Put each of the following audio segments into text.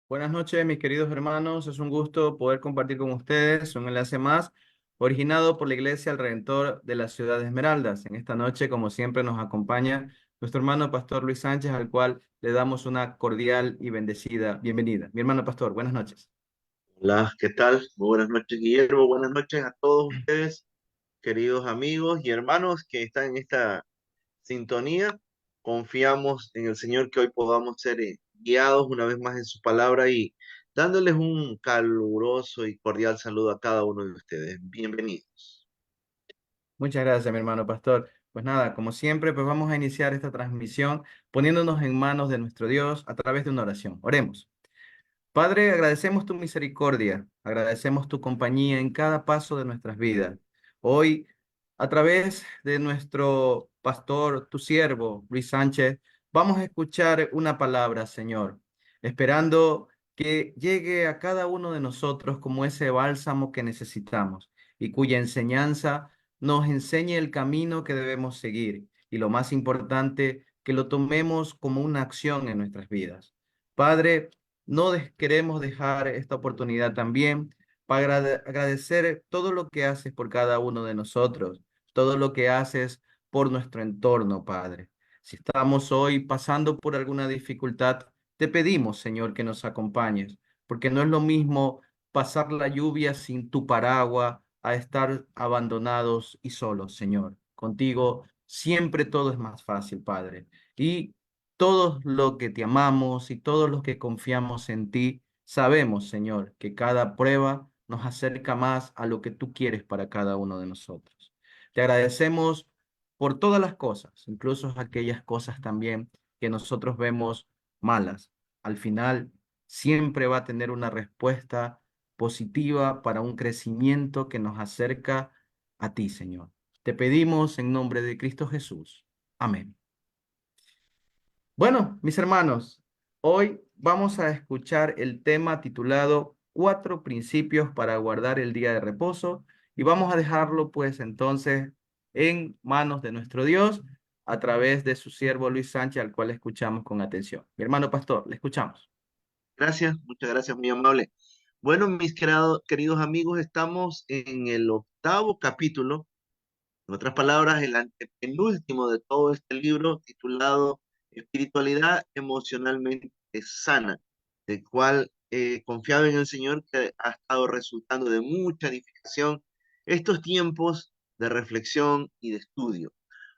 Buenas noches, mis queridos hermanos. Es un gusto poder compartir con ustedes un enlace más, originado por la Iglesia al Redentor de la ciudad de Esmeraldas. En esta noche, como siempre, nos acompaña nuestro hermano Pastor Luis Sánchez, al cual le damos una cordial y bendecida bienvenida. Mi hermano Pastor, buenas noches. Hola, ¿qué tal? Muy buenas noches, Guillermo. Buenas noches a todos ustedes, queridos amigos y hermanos que están en esta sintonía. Confiamos en el Señor que hoy podamos ser guiados una vez más en su palabra y dándoles un caluroso y cordial saludo a cada uno de ustedes. Bienvenidos. Muchas gracias, mi hermano Pastor. Pues nada, como siempre, pues vamos a iniciar esta transmisión poniéndonos en manos de nuestro Dios a través de una oración. Oremos. Padre, agradecemos tu misericordia, agradecemos tu compañía en cada paso de nuestras vidas. Hoy, a través de nuestro pastor, tu siervo, Luis Sánchez, vamos a escuchar una palabra, Señor, esperando que llegue a cada uno de nosotros como ese bálsamo que necesitamos y cuya enseñanza nos enseñe el camino que debemos seguir y lo más importante, que lo tomemos como una acción en nuestras vidas. Padre, queremos dejar esta oportunidad también para agradecer todo lo que haces por cada uno de nosotros, todo lo que haces por nuestro entorno, Padre. Si estamos hoy pasando por alguna dificultad, te pedimos, Señor, que nos acompañes, porque no es lo mismo pasar la lluvia sin tu paraguas a estar abandonados y solos, Señor. Contigo siempre todo es más fácil, Padre. Y todos los que te amamos y todos los que confiamos en ti, sabemos, Señor, que cada prueba nos acerca más a lo que tú quieres para cada uno de nosotros. Te agradecemos por todas las cosas, incluso aquellas cosas también que nosotros vemos malas. Al final, siempre va a tener una respuesta positiva para un crecimiento que nos acerca a ti, Señor. Te pedimos en nombre de Cristo Jesús. Amén. Bueno, mis hermanos, hoy vamos a escuchar el tema titulado Cuatro principios para guardar el día de reposo y vamos a dejarlo pues entonces en manos de nuestro Dios a través de su siervo Luis Sánchez, al cual escuchamos con atención. Mi hermano pastor, le escuchamos. Gracias, muchas gracias, muy amable. Bueno, mis queridos amigos, estamos en el octavo capítulo. En otras palabras, el antepenúltimo de todo este libro titulado Espiritualidad emocionalmente sana, del cual confiado en el Señor que ha estado resultando de mucha edificación estos tiempos de reflexión y de estudio.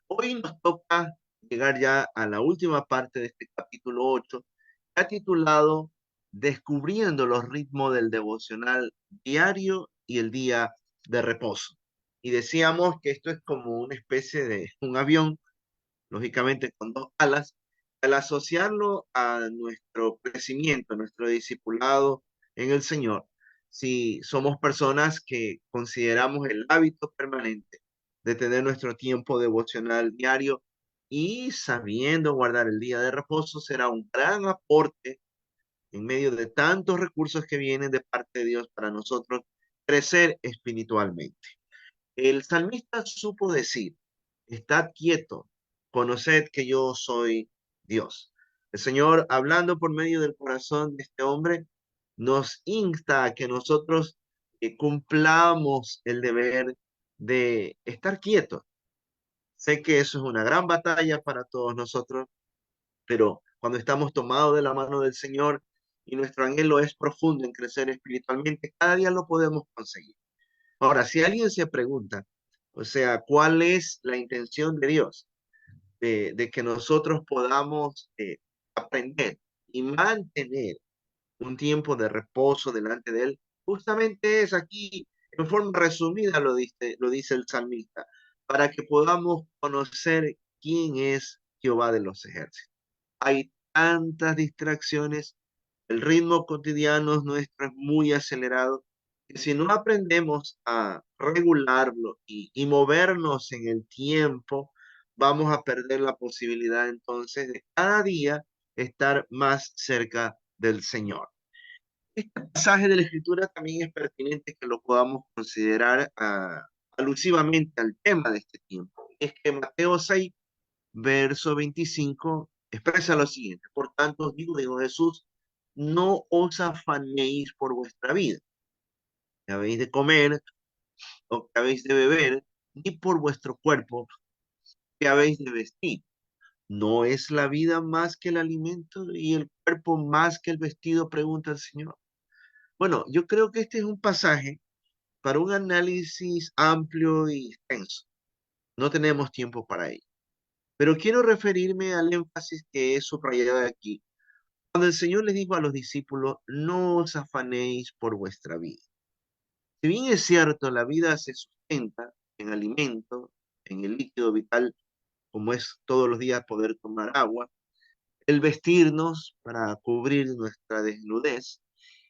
Hoy nos toca llegar ya a la última parte de este capítulo 8, que ha titulado Descubriendo los ritmos del devocional diario y el día de reposo. Y decíamos que esto es como una especie de un avión, lógicamente con dos alas. Al asociarlo a nuestro crecimiento, a nuestro discipulado en el Señor, si somos personas que consideramos el hábito permanente de tener nuestro tiempo devocional diario y sabiendo guardar el día de reposo, será un gran aporte en medio de tantos recursos que vienen de parte de Dios para nosotros crecer espiritualmente. El salmista supo decir, estad quieto, conoced que yo soy Dios. El Señor, hablando por medio del corazón de este hombre, nos insta a que nosotros cumplamos el deber de estar quietos. Sé que eso es una gran batalla para todos nosotros, pero cuando estamos tomados de la mano del Señor y nuestro anhelo es profundo en crecer espiritualmente, cada día lo podemos conseguir. Ahora, si alguien se pregunta, o sea, ¿cuál es la intención de Dios? De que nosotros podamos aprender y mantener un tiempo de reposo delante de Él. Justamente es aquí, en forma resumida lo dice el salmista, para que podamos conocer quién es Jehová de los ejércitos. Hay tantas distracciones, el ritmo cotidiano nuestro es muy acelerado, que si no aprendemos a regularlo y movernos en el tiempo, vamos a perder la posibilidad entonces de cada día estar más cerca del Señor. Este pasaje de la Escritura también es pertinente que lo podamos considerar alusivamente al tema de este tiempo. Es que Mateo 6, verso 25, expresa lo siguiente. Por tanto, os digo, dijo Jesús, no os afanéis por vuestra vida, que habéis de comer o que habéis de beber, ni por vuestro cuerpo, que habéis de vestir. ¿No es la vida más que el alimento y el cuerpo más que el vestido? Pregunta el Señor. Bueno, yo creo que este es un pasaje para un análisis amplio y extenso. No tenemos tiempo para ello. Pero quiero referirme al énfasis que es subrayado aquí. Cuando el Señor les dijo a los discípulos, no os afanéis por vuestra vida. Si bien es cierto, la vida se sustenta en alimento, en el líquido vital, como es todos los días poder tomar agua, el vestirnos para cubrir nuestra desnudez.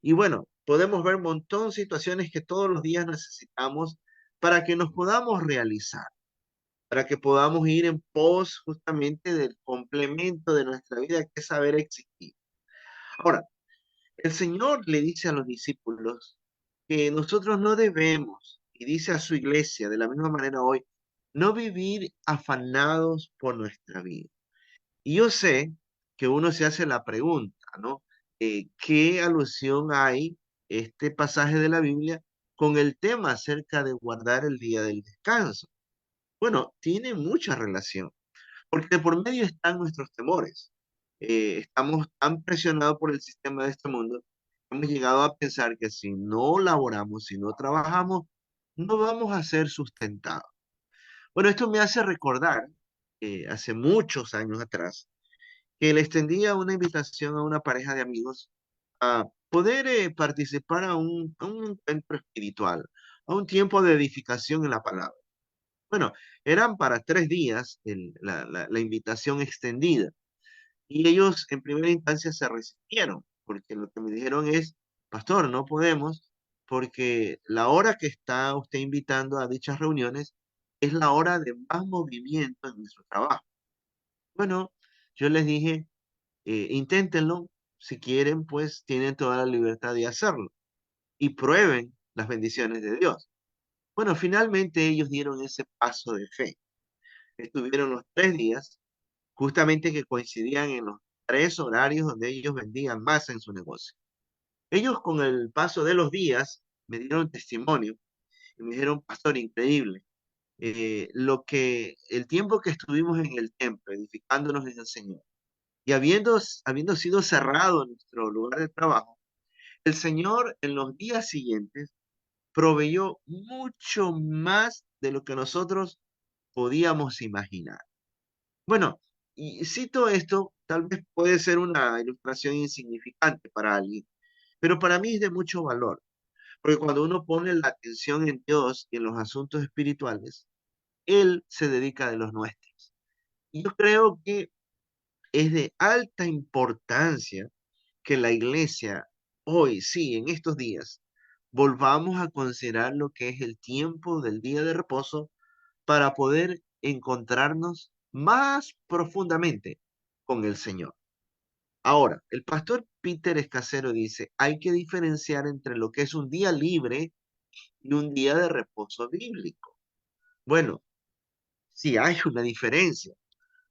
Y bueno, podemos ver un montón de situaciones que todos los días necesitamos para que nos podamos realizar, para que podamos ir en pos justamente del complemento de nuestra vida, que es saber existir. Ahora, el Señor le dice a los discípulos que nosotros no debemos, y dice a su iglesia de la misma manera hoy, no vivir afanados por nuestra vida. Y yo sé que uno se hace la pregunta, ¿no? ¿Qué alusión hay este pasaje de la Biblia con el tema acerca de guardar el día del descanso? Bueno, tiene mucha relación, porque por medio están nuestros temores. Estamos tan presionados por el sistema de este mundo, hemos llegado a pensar que si no laboramos, si no trabajamos, no vamos a ser sustentados. Bueno, esto me hace recordar hace muchos años atrás, que le extendía una invitación a una pareja de amigos a poder participar a un encuentro espiritual, a un tiempo de edificación en la palabra. Bueno, eran para 3 días la invitación extendida y ellos en primera instancia se resistieron, porque lo que me dijeron es, pastor, no podemos, porque la hora que está usted invitando a dichas reuniones es la hora de más movimiento en nuestro trabajo. Bueno, yo les dije, inténtenlo. Si quieren, pues tienen toda la libertad de hacerlo y prueben las bendiciones de Dios. Bueno, finalmente ellos dieron ese paso de fe. Estuvieron los 3 días, justamente que coincidían en los 3 horarios donde ellos vendían más en su negocio. Ellos con el paso de los días me dieron testimonio y me dijeron, pastor, increíble. El tiempo que estuvimos en el templo edificándonos en el Señor y habiendo sido cerrado nuestro lugar de trabajo, el Señor en los días siguientes proveyó mucho más de lo que nosotros podíamos imaginar. Bueno, y cito esto, tal vez puede ser una ilustración insignificante para alguien, pero para mí es de mucho valor, porque cuando uno pone la atención en Dios y en los asuntos espirituales, Él se dedica de los nuestros. Y yo creo que es de alta importancia que la iglesia hoy, sí, en estos días, volvamos a considerar lo que es el tiempo del día de reposo para poder encontrarnos más profundamente con el Señor. Ahora, el pastor Peter Escasero dice, hay que diferenciar entre lo que es un día libre y un día de reposo bíblico. Bueno, sí hay una diferencia.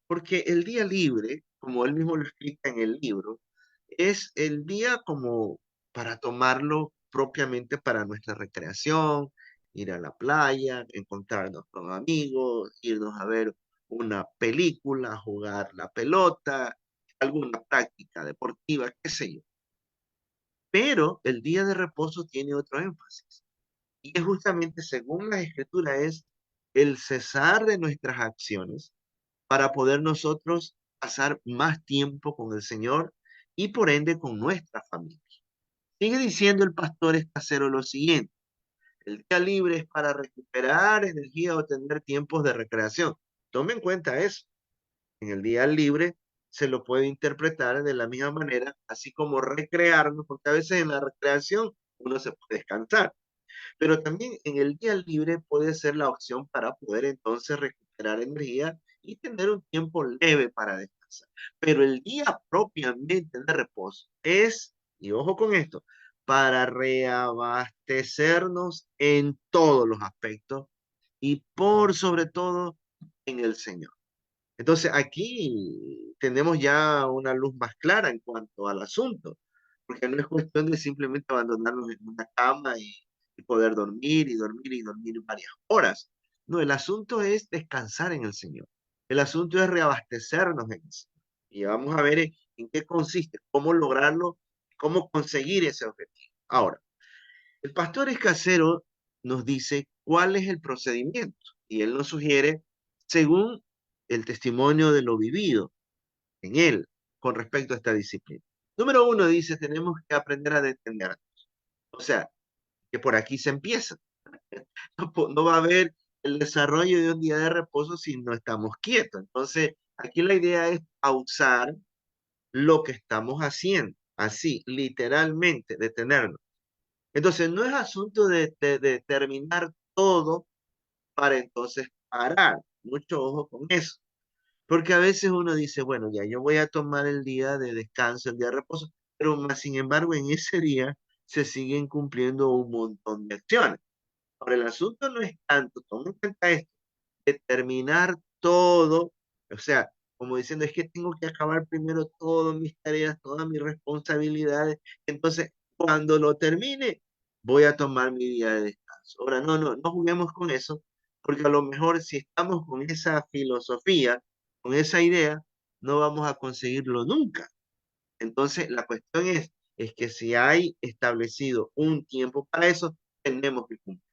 Porque el día libre, como él mismo lo explica en el libro, es el día como para tomarlo propiamente para nuestra recreación, ir a la playa, encontrarnos con amigos, irnos a ver una película, jugar la pelota, alguna práctica deportiva, qué sé yo. Pero el día de reposo tiene otro énfasis. Y es justamente, según la escritura, es el cesar de nuestras acciones para poder nosotros pasar más tiempo con el Señor y por ende con nuestra familia. Sigue diciendo el pastor Escasero lo siguiente, el día libre es para recuperar energía o tener tiempos de recreación. Tome en cuenta eso. En el día libre se lo puede interpretar de la misma manera, así como recrearnos, porque a veces en la recreación uno se puede descansar, pero también en el día libre puede ser la opción para poder entonces recuperar energía y tener un tiempo leve para descansar. Pero el día propiamente de reposo es, y ojo con esto, para reabastecernos en todos los aspectos y por sobre todo en el Señor. Entonces aquí tenemos ya una luz más clara en cuanto al asunto, porque no es cuestión de simplemente abandonarnos en una cama y poder dormir y dormir y dormir varias horas. No, el asunto es descansar en el Señor. El asunto es reabastecernos en el Señor. Y vamos a ver en qué consiste, cómo lograrlo, cómo conseguir ese objetivo. Ahora, el pastor Escasero nos dice cuál es el procedimiento y él nos sugiere según el testimonio de lo vivido en él con respecto a esta disciplina. Número uno dice, tenemos que aprender a detener. O sea, que por aquí se empieza. No va a haber el desarrollo de un día de reposo si no estamos quietos. Entonces, aquí la idea es pausar lo que estamos haciendo, así, literalmente, detenernos. Entonces, no es asunto de terminar todo para entonces parar. Mucho ojo con eso. Porque a veces uno dice, bueno, ya yo voy a tomar el día de descanso, el día de reposo, pero más sin embargo en ese día se siguen cumpliendo un montón de acciones. Ahora, el asunto no es tanto, toma en cuenta esto, determinar todo, o sea, como diciendo, es que tengo que acabar primero todas mis tareas, todas mis responsabilidades, entonces cuando lo termine, voy a tomar mi día de descanso. Ahora, no juguemos con eso, porque a lo mejor si estamos con esa filosofía, con esa idea, no vamos a conseguirlo nunca. Entonces, la cuestión es que si hay establecido un tiempo para eso, tenemos que cumplir.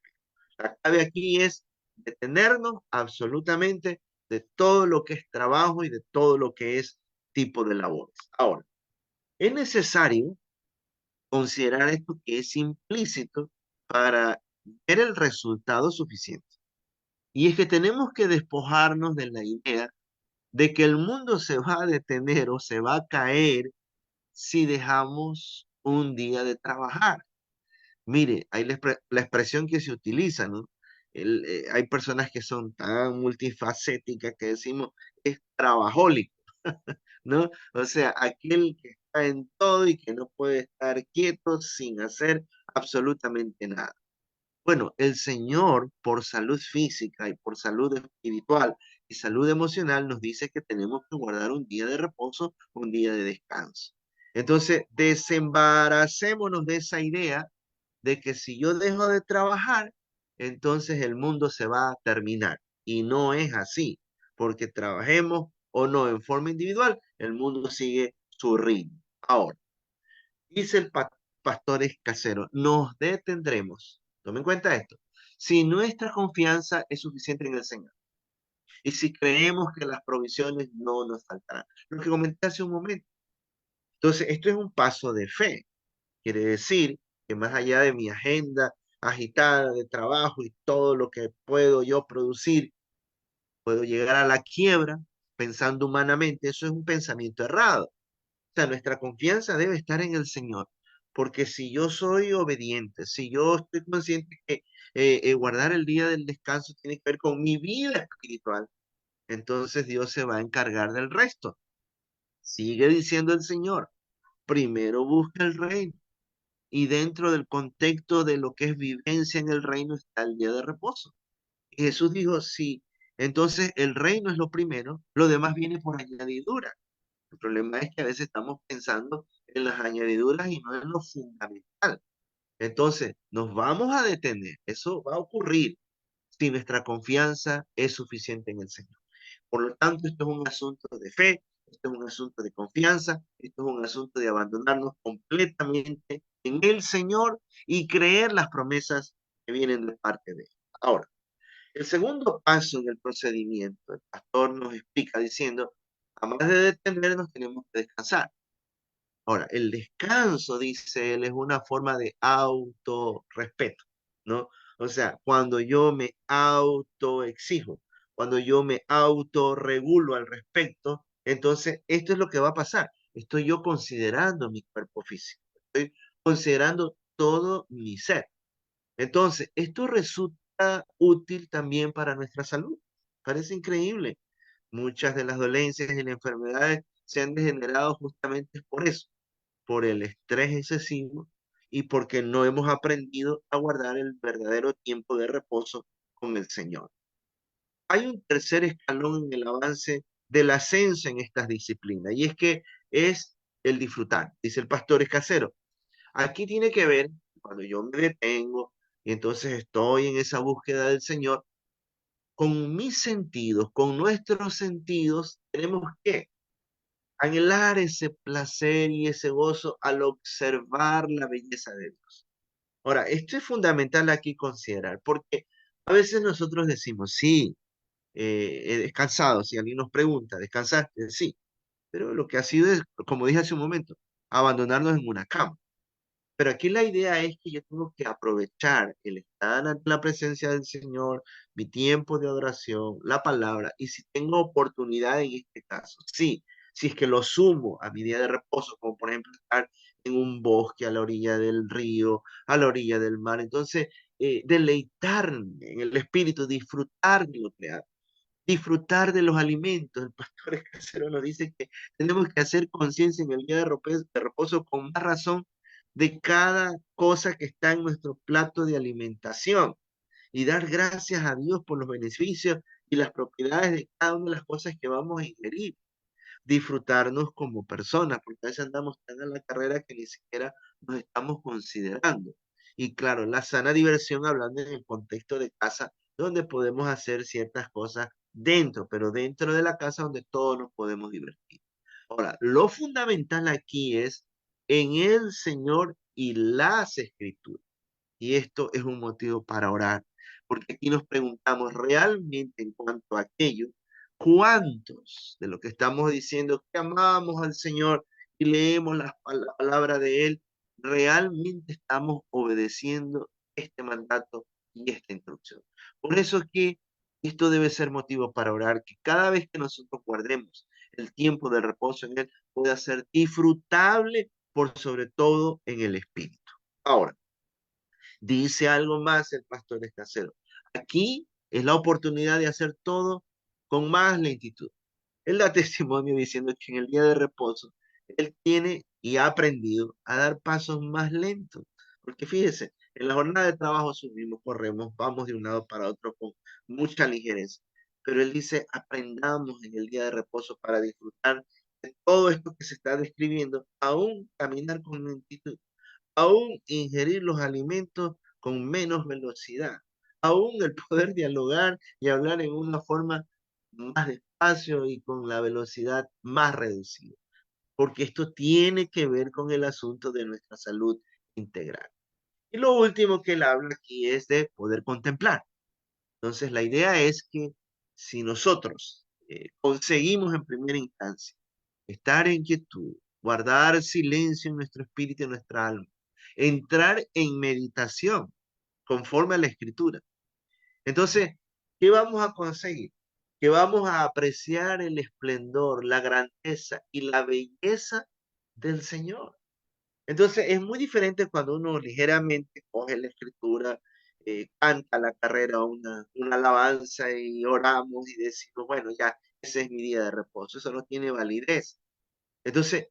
La clave aquí es detenernos absolutamente de todo lo que es trabajo y de todo lo que es tipo de labores. Ahora, es necesario considerar esto que es implícito para ver el resultado suficiente. Y es que tenemos que despojarnos de la idea de que el mundo se va a detener o se va a caer si dejamos un día de trabajar. Mire, hay la expresión que se utiliza, ¿no? Hay personas que son tan multifacéticas que decimos es trabajólico, ¿no? O sea, aquel que está en todo y que no puede estar quieto sin hacer absolutamente nada. Bueno, el Señor, por salud física y por salud espiritual y salud emocional, nos dice que tenemos que guardar un día de reposo, un día de descanso. Entonces, desembaracémonos de esa idea de que si yo dejo de trabajar, entonces el mundo se va a terminar. Y no es así, porque trabajemos o no en forma individual, el mundo sigue su ritmo. Ahora, dice el pastor Escasero, nos detendremos. Tomen en cuenta esto. Si nuestra confianza es suficiente en el Señor y si creemos que las provisiones no nos faltarán. Lo que comenté hace un momento. Entonces, esto es un paso de fe. Quiere decir que más allá de mi agenda agitada de trabajo y todo lo que puedo yo producir, puedo llegar a la quiebra pensando humanamente. Eso es un pensamiento errado. O sea, nuestra confianza debe estar en el Señor. Porque si yo soy obediente, si yo estoy consciente que guardar el día del descanso tiene que ver con mi vida espiritual, entonces Dios se va a encargar del resto. Sigue diciendo el Señor, primero busca el reino. Y dentro del contexto de lo que es vivencia en el reino está el día de reposo. Y Jesús dijo, sí, entonces el reino es lo primero, lo demás viene por añadidura. El problema es que a veces estamos pensando en las añadiduras y no en lo fundamental. Entonces, nos vamos a detener. Eso va a ocurrir si nuestra confianza es suficiente en el Señor. Por lo tanto, esto es un asunto de fe, esto es un asunto de confianza, esto es un asunto de abandonarnos completamente en el Señor y creer las promesas que vienen de parte de Él. Ahora, el segundo paso en el procedimiento, el pastor nos explica diciendo, además de detenernos, tenemos que descansar. Ahora, el descanso, dice él, es una forma de autorrespeto, ¿no? O sea, cuando yo me autoexijo, cuando yo me autorregulo al respecto, entonces esto es lo que va a pasar. Estoy yo considerando mi cuerpo físico, estoy considerando todo mi ser. Entonces, esto resulta útil también para nuestra salud. Parece increíble. Muchas de las dolencias y las enfermedades se han degenerado justamente por eso, por el estrés excesivo y porque no hemos aprendido a guardar el verdadero tiempo de reposo con el Señor. Hay un tercer escalón en el avance del ascenso en estas disciplinas y es que es el disfrutar, dice el pastor Escasero. Aquí tiene que ver cuando yo me detengo y entonces estoy en esa búsqueda del Señor, con mis sentidos, con nuestros sentidos, tenemos que anhelar ese placer y ese gozo al observar la belleza de Dios. Ahora, esto es fundamental aquí considerar, porque a veces nosotros decimos, sí, he descansado, si alguien nos pregunta, ¿descansaste? Sí, pero lo que ha sido es, como dije hace un momento, abandonarnos en una cama. Pero aquí la idea es que yo tengo que aprovechar el estar ante la presencia del Señor, mi tiempo de adoración, la palabra, y si tengo oportunidad en este caso, sí, si es que lo sumo a mi día de reposo, como por ejemplo estar en un bosque a la orilla del río, a la orilla del mar, entonces deleitarme en el espíritu, disfrutar de lo creado, disfrutar de los alimentos. El pastor Escacero nos dice que tenemos que hacer conciencia en el día de reposo con más razón de cada cosa que está en nuestro plato de alimentación y dar gracias a Dios por los beneficios y las propiedades de cada una de las cosas que vamos a ingerir, disfrutarnos como personas, porque a veces andamos tan en la carrera que ni siquiera nos estamos considerando. Y claro, la sana diversión hablando en el contexto de casa, donde podemos hacer ciertas cosas dentro, pero dentro de la casa donde todos nos podemos divertir. Ahora, lo fundamental aquí es en el Señor y las Escrituras. Y esto es un motivo para orar, porque aquí nos preguntamos realmente en cuanto a aquello, ¿cuántos de lo que estamos diciendo que amamos al Señor y leemos la palabra de Él, realmente estamos obedeciendo este mandato y esta instrucción? Por eso es que esto debe ser motivo para orar, que cada vez que nosotros guardemos el tiempo de reposo en Él, pueda ser disfrutable por sobre todo en el Espíritu. Ahora, dice algo más el pastor Escacero. Aquí es la oportunidad de hacer todo con más lentitud. Él da testimonio diciendo que en el día de reposo él tiene y ha aprendido a dar pasos más lentos. Porque fíjese, en la jornada de trabajo subimos, corremos, vamos de un lado para otro con mucha ligereza. Pero él dice, aprendamos en el día de reposo para disfrutar de todo esto que se está describiendo, aún caminar con lentitud, aún ingerir los alimentos con menos velocidad, aún el poder dialogar y hablar en una forma más despacio y con la velocidad más reducida, porque esto tiene que ver con el asunto de nuestra salud integral. Y lo último que él habla aquí es de poder contemplar. Entonces, la idea es que si nosotros conseguimos en primera instancia estar en quietud, guardar silencio en nuestro espíritu y en nuestra alma, entrar en meditación conforme a la escritura. Entonces, ¿qué vamos a conseguir? Que vamos a apreciar el esplendor, la grandeza y la belleza del Señor. Entonces, es muy diferente cuando uno ligeramente coge la escritura, canta la carrera, una alabanza y oramos y decimos, bueno, ya, ese es mi día de reposo. Eso no tiene validez. Entonces,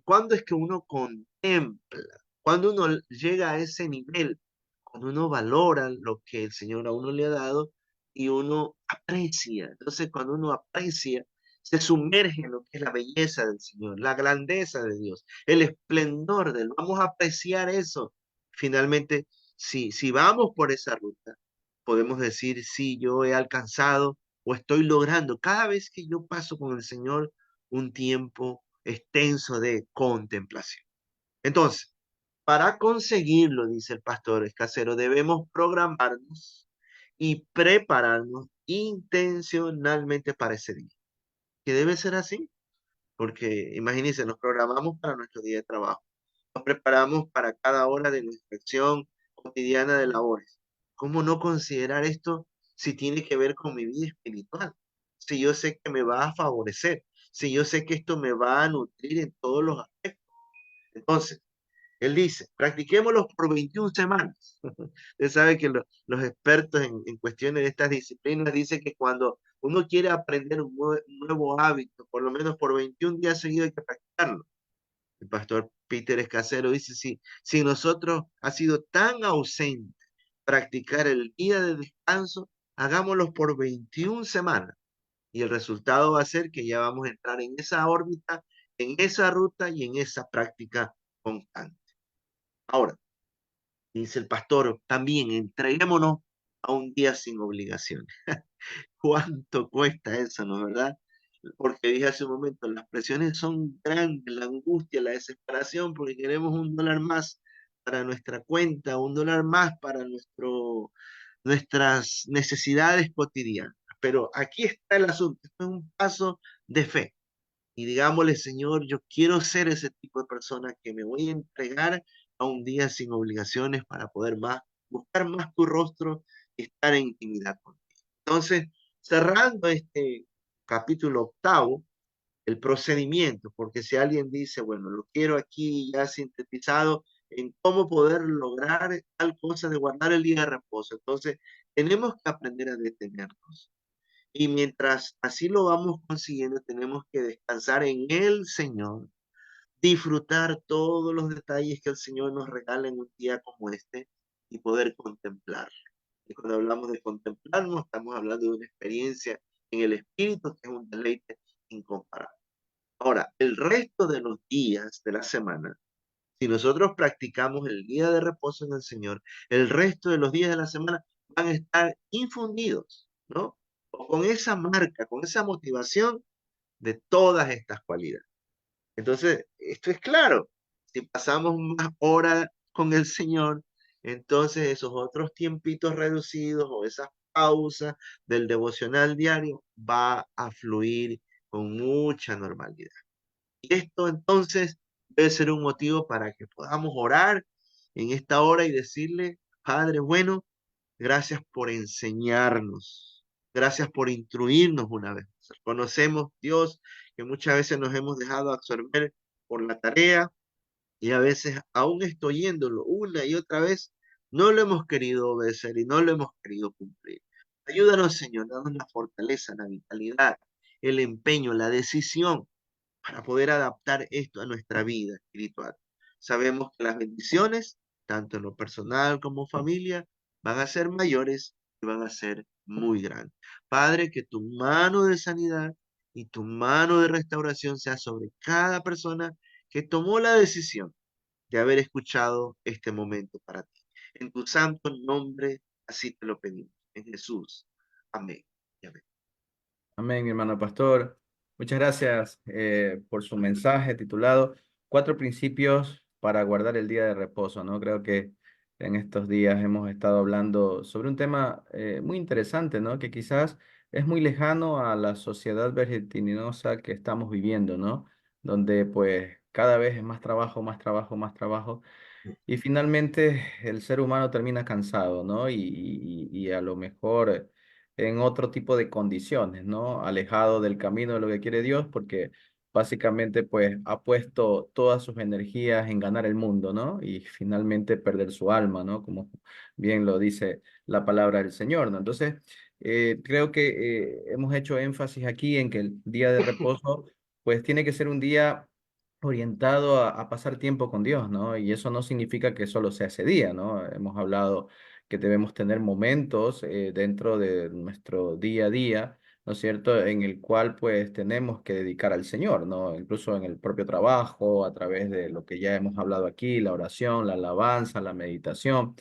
¿cuándo es que uno contempla? Cuando uno llega a ese nivel, cuando uno valora lo que el Señor a uno le ha dado y uno aprecia. Entonces, cuando uno aprecia, se sumerge en lo que es la belleza del Señor, la grandeza de Dios, el esplendor de Él. Vamos a apreciar eso. Finalmente, si vamos por esa ruta, podemos decir, sí, yo he alcanzado o estoy logrando. Cada vez que yo paso con el Señor, un tiempo extenso de contemplación. Entonces, para conseguirlo, dice el pastor Escacero, debemos programarnos y prepararnos intencionalmente para ese día. Que debe ser así, porque imagínense, nos programamos para nuestro día de trabajo, nos preparamos para cada hora de nuestra acción cotidiana de labores. ¿Cómo no considerar esto si tiene que ver con mi vida espiritual? Si yo sé que me va a favorecer, si yo sé que esto me va a nutrir en todos los aspectos. Entonces, él dice, practiquémoslo por 21 semanas. Usted sabe que los expertos en cuestiones de estas disciplinas dicen que cuando uno quiere aprender un nuevo hábito, por lo menos por 21 días seguidos hay que practicarlo. El pastor Peter Escacero dice, si nosotros ha sido tan ausente practicar el día de descanso, hagámoslo por 21 semanas. Y el resultado va a ser que ya vamos a entrar en esa órbita, en esa ruta y en esa práctica constante. Ahora, dice el pastor, también entreguémonos a un día sin obligaciones. ¿Cuánto cuesta eso, no es verdad? Porque dije hace un momento, las presiones son grandes, la angustia, la desesperación, porque queremos $1 más para nuestra cuenta, $1 más para nuestras necesidades cotidianas. Pero aquí está el asunto, esto es un paso de fe. Y digámosle, Señor, yo quiero ser ese tipo de persona que me voy a entregar a un día sin obligaciones para poder más, buscar más tu rostro y estar en intimidad contigo. Entonces, cerrando este capítulo octavo, el procedimiento, porque si alguien dice, bueno, lo quiero aquí ya sintetizado en cómo poder lograr tal cosa de guardar el día de reposo, entonces tenemos que aprender a detenernos. Y mientras así lo vamos consiguiendo, tenemos que descansar en el Señor, disfrutar todos los detalles que el Señor nos regala en un día como este y poder contemplar. Y cuando hablamos de contemplar, no estamos hablando de una experiencia en el espíritu, que es un deleite incomparable. Ahora, el resto de los días de la semana, si nosotros practicamos el día de reposo en el Señor, el resto de los días de la semana van a estar infundidos, ¿no? O con esa marca, con esa motivación de todas estas cualidades. Entonces, esto es claro. Si pasamos más horas con el Señor, entonces esos otros tiempitos reducidos o esas pausas del devocional diario va a fluir con mucha normalidad. Y esto entonces debe ser un motivo para que podamos orar en esta hora y decirle, Padre bueno, gracias por enseñarnos, gracias por instruirnos una vez más. Conocemos, Dios, que muchas veces nos hemos dejado absorber por la tarea y a veces, aún esto oyéndolo una y otra vez, no lo hemos querido obedecer y no lo hemos querido cumplir. Ayúdanos, Señor, danos la fortaleza, la vitalidad, el empeño, la decisión para poder adaptar esto a nuestra vida espiritual. Sabemos que las bendiciones, tanto en lo personal como familia, van a ser mayores y van a ser muy grandes. Padre, que tu mano de sanidad y tu mano de restauración sea sobre cada persona que tomó la decisión de haber escuchado este momento para ti. En tu santo nombre, así te lo pedimos. En Jesús. Amén. Y amén. Amén, mi hermano pastor. Muchas gracias por su mensaje titulado Cuatro principios para guardar el día de reposo, ¿no? Creo que en estos días hemos estado hablando sobre un tema muy interesante, ¿no? Que quizás es muy lejano a la sociedad vertiginosa que estamos viviendo, ¿no? Donde pues cada vez es más trabajo, más trabajo, más trabajo. Y finalmente el ser humano termina cansado, ¿no? Y a lo mejor en otro tipo de condiciones, ¿no? Alejado del camino de lo que quiere Dios, porque básicamente pues ha puesto todas sus energías en ganar el mundo, ¿no? Y finalmente perder su alma, ¿no? Como bien lo dice la palabra del Señor, ¿no? Entonces, creo que hemos hecho énfasis aquí en que el día de reposo pues tiene que ser un día orientado a pasar tiempo con Dios, ¿no? Y eso no significa que solo sea ese día, ¿no? Hemos hablado que debemos tener momentos dentro de nuestro día a día, ¿no es cierto?, en el cual pues tenemos que dedicar al Señor, ¿no? Incluso en el propio trabajo, a través de lo que ya hemos hablado aquí, la oración, la alabanza, la meditación.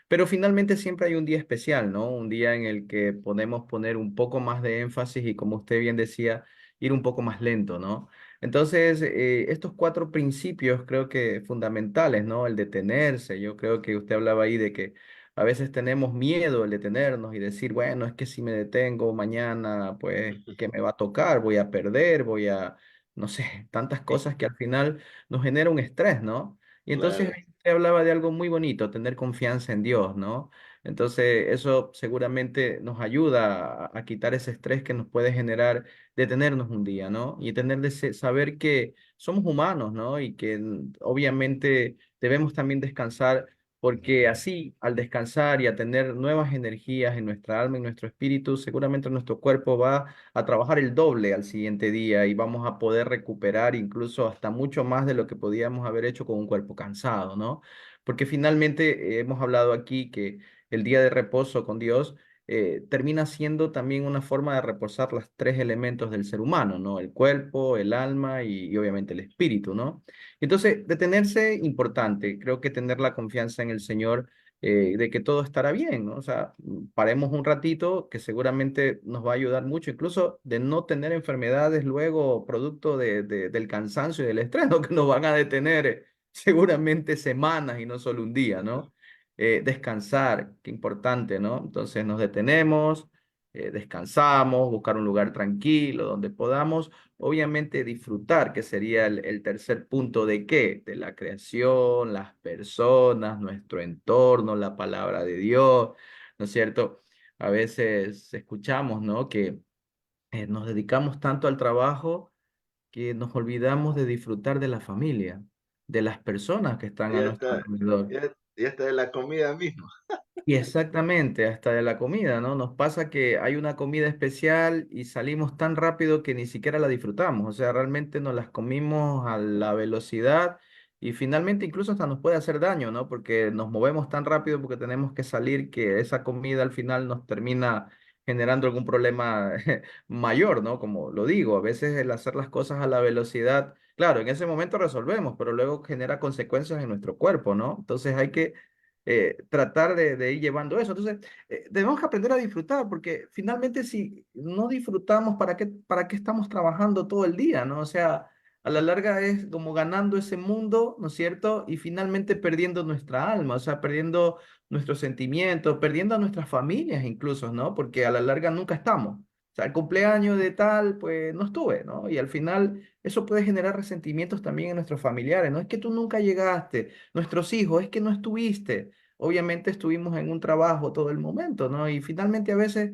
Pero finalmente siempre hay un día especial, ¿no? Un día en el que podemos poner un poco más de énfasis y, como usted bien decía, ir un poco más lento, ¿no? Entonces, estos cuatro principios creo que fundamentales, ¿no? El detenerse, yo creo que usted hablaba ahí de que a veces tenemos miedo el detenernos y decir, bueno, es que si me detengo mañana, pues, ¿qué me va a tocar? Voy a perder, voy a, no sé, tantas cosas que al final nos genera un estrés, ¿no? Y entonces Claro. ahí usted hablaba de algo muy bonito, tener confianza en Dios, ¿no? Entonces eso seguramente nos ayuda a quitar ese estrés que nos puede generar detenernos un día, ¿no? Y tener de saber que somos humanos, ¿no? Y que obviamente debemos también descansar porque así, al descansar y a tener nuevas energías en nuestra alma y nuestro espíritu, seguramente nuestro cuerpo va a trabajar el doble al siguiente día y vamos a poder recuperar incluso hasta mucho más de lo que podíamos haber hecho con un cuerpo cansado, ¿no? Porque finalmente hemos hablado aquí que el día de reposo con Dios termina siendo también una forma de reposar los tres elementos del ser humano, ¿no? El cuerpo, el alma y obviamente el espíritu, ¿no? Entonces, detenerse, importante, creo que tener la confianza en el Señor de que todo estará bien, ¿no? O sea, paremos un ratito que seguramente nos va a ayudar mucho, incluso de no tener enfermedades luego producto del cansancio y del estrés, ¿no? Que nos van a detener seguramente semanas y no solo un día, ¿no? Descansar, qué importante, ¿no? Entonces nos detenemos, descansamos, buscar un lugar tranquilo donde podamos, obviamente, disfrutar, que sería el tercer punto de qué, de la creación, las personas, nuestro entorno, la palabra de Dios, ¿no es cierto? A veces escuchamos, ¿no? Que nos dedicamos tanto al trabajo que nos olvidamos de disfrutar de la familia, de las personas que están a Ya nuestro está, alrededor. ya está de la comida misma. Y exactamente, hasta de la comida, ¿no? Nos pasa que hay una comida especial y salimos tan rápido que ni siquiera la disfrutamos. O sea, realmente nos las comimos a la velocidad y finalmente incluso hasta nos puede hacer daño, ¿no? Porque nos movemos tan rápido porque tenemos que salir que esa comida al final nos termina generando algún problema mayor, ¿no? Como lo digo, a veces el hacer las cosas a la velocidad, claro, en ese momento resolvemos, pero luego genera consecuencias en nuestro cuerpo, ¿no? Entonces hay que tratar de ir llevando eso. Entonces, debemos que aprender a disfrutar, porque finalmente si no disfrutamos, ¿para qué estamos trabajando todo el día, ¿no? O sea, a la larga es como ganando ese mundo, ¿no es cierto? Y finalmente perdiendo nuestra alma, o sea, perdiendo nuestros sentimientos, perdiendo a nuestras familias incluso, ¿no? Porque a la larga nunca estamos. O sea, el cumpleaños de tal, pues no estuve, ¿no? Y al final eso puede generar resentimientos también en nuestros familiares, ¿no? Es que tú nunca llegaste, nuestros hijos, es que no estuviste. Obviamente estuvimos en un trabajo todo el momento, ¿no? Y finalmente a veces,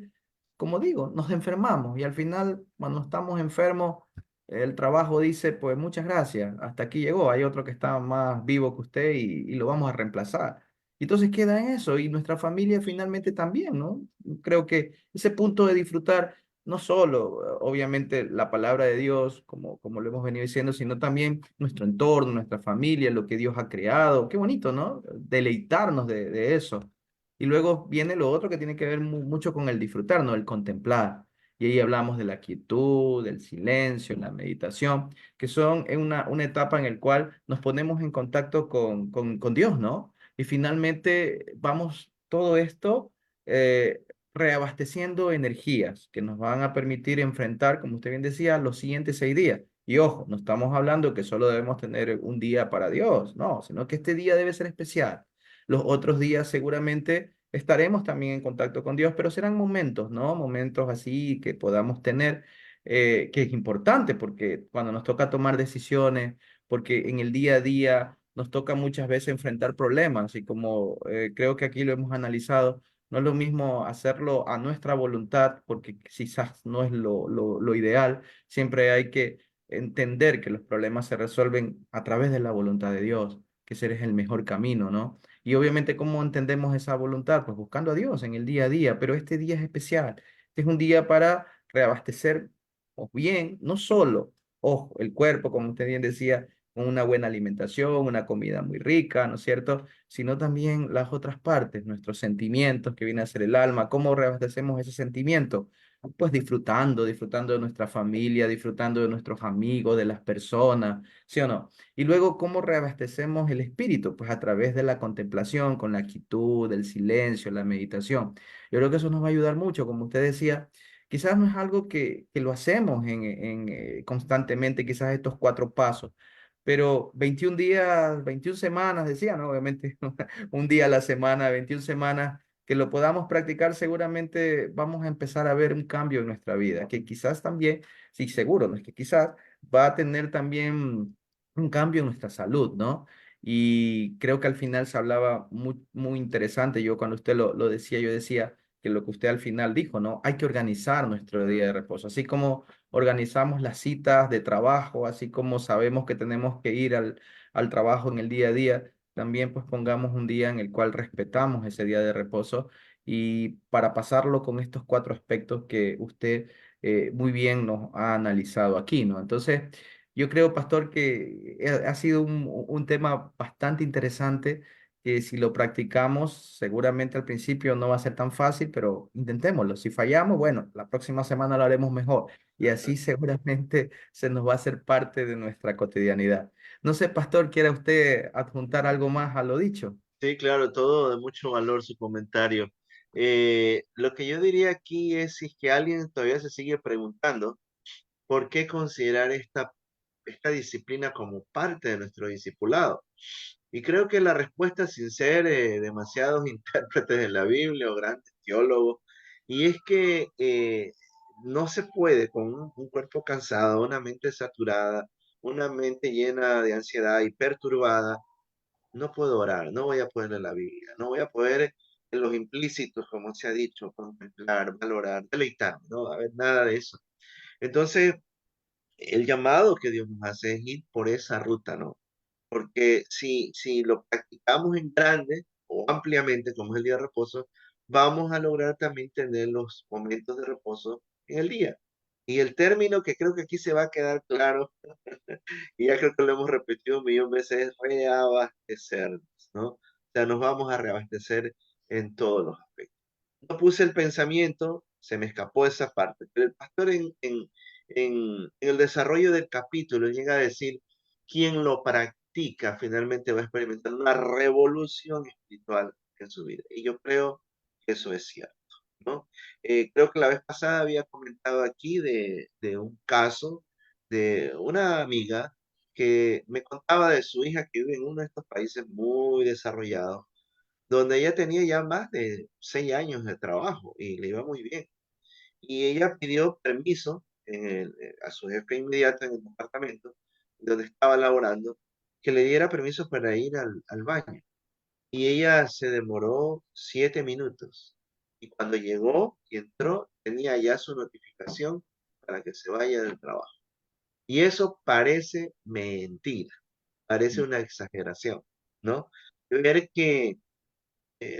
como digo, nos enfermamos y al final cuando estamos enfermos, el trabajo dice, pues muchas gracias, hasta aquí llegó, hay otro que está más vivo que usted y lo vamos a reemplazar. Y entonces queda en eso y nuestra familia finalmente también, ¿no? Creo que ese punto de disfrutar no solo, obviamente, la palabra de Dios, como lo hemos venido diciendo, sino también nuestro entorno, nuestra familia, lo que Dios ha creado. Qué bonito, ¿no? Deleitarnos de eso. Y luego viene lo otro que tiene que ver mucho con el disfrutar, ¿no? El contemplar. Y ahí hablamos de la quietud, del silencio, la meditación, que son en una etapa en la cual nos ponemos en contacto con Dios, ¿no? Y finalmente vamos todo esto reabasteciendo energías que nos van a permitir enfrentar, como usted bien decía, los siguientes 6 días. Y ojo, no estamos hablando que solo debemos tener un día para Dios, no, sino que este día debe ser especial. Los otros días seguramente estaremos también en contacto con Dios, pero serán momentos, ¿no? Momentos así que podamos tener, que es importante porque cuando nos toca tomar decisiones, porque en el día a día nos toca muchas veces enfrentar problemas y como creo que aquí lo hemos analizado, no es lo mismo hacerlo a nuestra voluntad, porque quizás no es lo ideal. Siempre hay que entender que los problemas se resuelven a través de la voluntad de Dios, que ese es el mejor camino, ¿no? Y obviamente, ¿cómo entendemos esa voluntad? Pues buscando a Dios en el día a día, pero este día es especial. Este es un día para reabastecer bien, no solo, ojo, el cuerpo, como usted bien decía, con una buena alimentación, una comida muy rica, ¿no es cierto? Sino también las otras partes, nuestros sentimientos, que viene a ser el alma, cómo reabastecemos ese sentimiento, pues disfrutando de nuestra familia, disfrutando de nuestros amigos, de las personas, ¿sí o no? Y luego, ¿cómo reabastecemos el espíritu? Pues a través de la contemplación, con la quietud, el silencio, la meditación. Yo creo que eso nos va a ayudar mucho, como usted decía. Quizás no es algo que lo hacemos constantemente, quizás estos 4 pasos, pero 21 días, 21 semanas, decía, ¿no? Obviamente, un día a la semana, 21 semanas, que lo podamos practicar, seguramente vamos a empezar a ver un cambio en nuestra vida, que quizás también, sí, seguro, no es que quizás va a tener también un cambio en nuestra salud, ¿no? Y creo que al final se hablaba muy interesante. Yo cuando usted lo decía, yo decía que lo que usted al final dijo, ¿no? Hay que organizar nuestro día de reposo, así como organizamos las citas de trabajo, así como sabemos que tenemos que ir al trabajo en el día a día, también pues pongamos un día en el cual respetamos ese día de reposo y para pasarlo con estos 4 aspectos que usted muy bien nos ha analizado aquí, ¿no? Entonces, yo creo, pastor, que ha sido un tema bastante interesante que si lo practicamos, seguramente al principio no va a ser tan fácil, pero intentémoslo. Si fallamos, bueno, la próxima semana lo haremos mejor y así seguramente se nos va a hacer parte de nuestra cotidianidad. No sé, pastor, ¿quiere usted adjuntar algo más a lo dicho? Sí, claro, todo de mucho valor su comentario. Lo que yo diría aquí es si es que alguien todavía se sigue preguntando por qué considerar esta disciplina como parte de nuestro discipulado. Y creo que la respuesta, sin ser demasiados intérpretes de la Biblia o grandes teólogos, y es que no se puede con un cuerpo cansado, una mente saturada, una mente llena de ansiedad y perturbada, no puedo orar, no voy a poder leer la Biblia, no voy a poder en los implícitos, como se ha dicho, contemplar, valorar, deleitarme, no va a haber nada de eso. Entonces, el llamado que Dios nos hace es ir por esa ruta, ¿no? Porque si lo practicamos en grande o ampliamente, como es el día de reposo, vamos a lograr también tener los momentos de reposo en el día. Y el término que creo que aquí se va a quedar claro, y ya creo que lo hemos repetido un millón de veces, es reabastecernos, ¿no? O sea, nos vamos a reabastecer en todos los aspectos. No puse el pensamiento, se me escapó esa parte, pero el pastor en el desarrollo del capítulo llega a decir, quien lo practica finalmente va a experimentar una revolución espiritual en su vida. Y yo creo que eso es cierto, ¿no? Creo que la vez pasada había comentado aquí de un caso de una amiga que me contaba de su hija que vive en uno de estos países muy desarrollados donde ella tenía ya más de 6 años de trabajo y le iba muy bien. Y ella pidió permiso a su jefe inmediato en el departamento donde estaba laborando, que le diera permiso para ir al baño. Y ella se demoró 7 minutos. Y cuando llegó y entró, tenía ya su notificación para que se vaya del trabajo. Y eso parece mentira, parece una exageración, ¿no? Ver que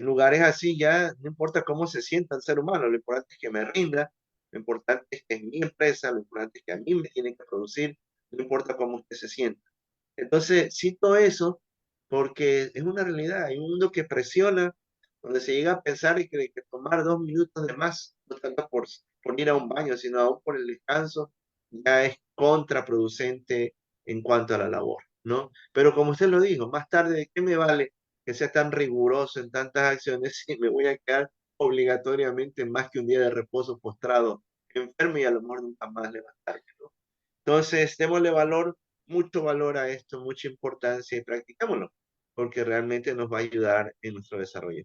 lugares así ya no importa cómo se sienta el ser humano, lo importante es que me rinda, lo importante es que es mi empresa, lo importante es que a mí me tienen que producir, no importa cómo usted se sienta. Entonces, cito eso porque es una realidad, hay un mundo que presiona, donde se llega a pensar y que tomar 2 minutos de más, no tanto por ir a un baño, sino aún por el descanso, ya es contraproducente en cuanto a la labor, ¿no? Pero como usted lo dijo, más tarde, ¿de qué me vale que sea tan riguroso en tantas acciones si me voy a quedar obligatoriamente más que un día de reposo postrado, enfermo y a lo mejor nunca más levantarme, ¿no? Entonces, démosle valor, mucho valor a esto, mucha importancia y practicámoslo, porque realmente nos va a ayudar en nuestro desarrollo.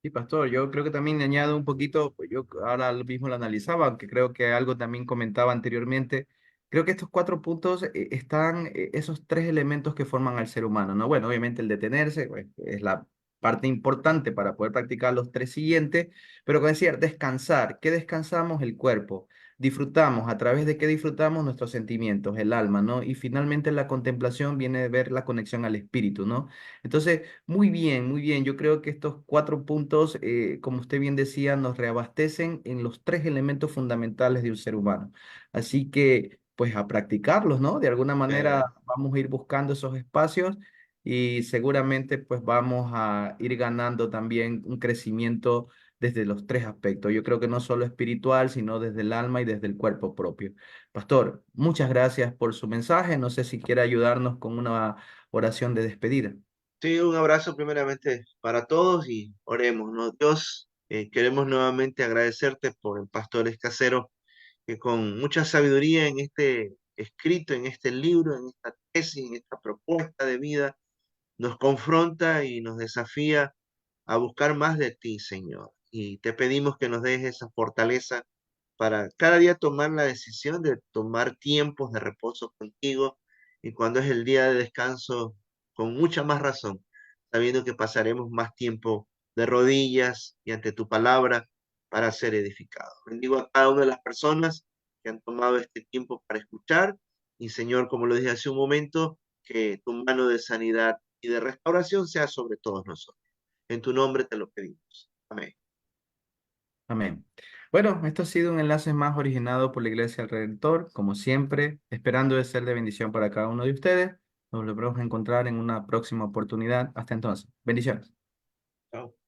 Sí, pastor, yo creo que también le añado un poquito, pues yo ahora mismo lo analizaba, aunque creo que algo también comentaba anteriormente. Creo que estos cuatro puntos están, esos tres elementos que forman al ser humano, ¿no? Bueno, obviamente el detenerse, pues, es la parte importante para poder practicar los tres siguientes, pero como decía, descansar. ¿Qué descansamos? El cuerpo. Disfrutamos, ¿a través de qué disfrutamos? Nuestros sentimientos, el alma, ¿no? Y finalmente la contemplación viene de ver la conexión al espíritu, ¿no? Entonces, muy bien, muy bien. Yo creo que estos cuatro puntos, como usted bien decía, nos reabastecen en los tres elementos fundamentales de un ser humano. Así que, pues, a practicarlos, ¿no? De alguna manera vamos a ir buscando esos espacios y seguramente, pues, vamos a ir ganando también un crecimiento desde los tres aspectos. Yo creo que no solo espiritual, sino desde el alma y desde el cuerpo propio. Pastor, muchas gracias por su mensaje. No sé si quiere ayudarnos con una oración de despedida. Sí, un abrazo primeramente para todos y oremos, ¿no? Dios, queremos nuevamente agradecerte por el pastor Escasero, que con mucha sabiduría en este escrito, en este libro, en esta tesis, en esta propuesta de vida, nos confronta y nos desafía a buscar más de ti, Señor. Y te pedimos que nos des esa fortaleza para cada día tomar la decisión de tomar tiempos de reposo contigo y cuando es el día de descanso, con mucha más razón, sabiendo que pasaremos más tiempo de rodillas y ante tu palabra para ser edificados. Bendigo a cada una de las personas que han tomado este tiempo para escuchar y Señor, como lo dije hace un momento, que tu mano de sanidad y de restauración sea sobre todos nosotros. En tu nombre te lo pedimos. Amén. Amén. Bueno, esto ha sido un enlace más originado por la Iglesia del Redentor, como siempre, esperando de ser de bendición para cada uno de ustedes. Nos volveremos a encontrar en una próxima oportunidad. Hasta entonces. Bendiciones. Chao.